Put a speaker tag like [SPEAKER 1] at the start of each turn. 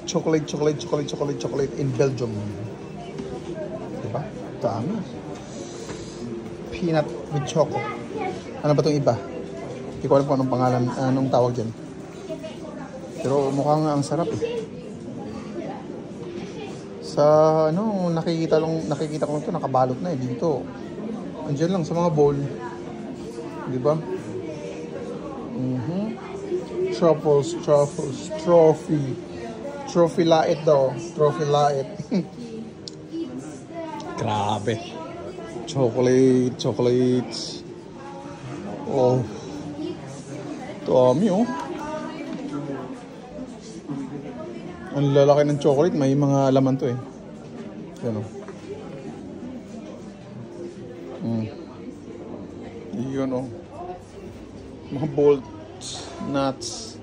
[SPEAKER 1] chocolate in Belgium. Diba? Dami. Peanut with choco. Ano ba itong iba? Hindi ko alam kung anong pangalan, anong tawag dyan. Pero mukhang ang sarap eh. Sa ano, nakikita ko lang ito, nakabalot na eh dito. Andiyan lang sa mga bowl. Diba? Truffles, trophy lait daw. Trophy lait. Grabe. Chocolate. Oh. Dami oh. Ang lalaki ng chocolate, may mga laman to eh. Yan oh. Yun oh. Mga bolts, nuts.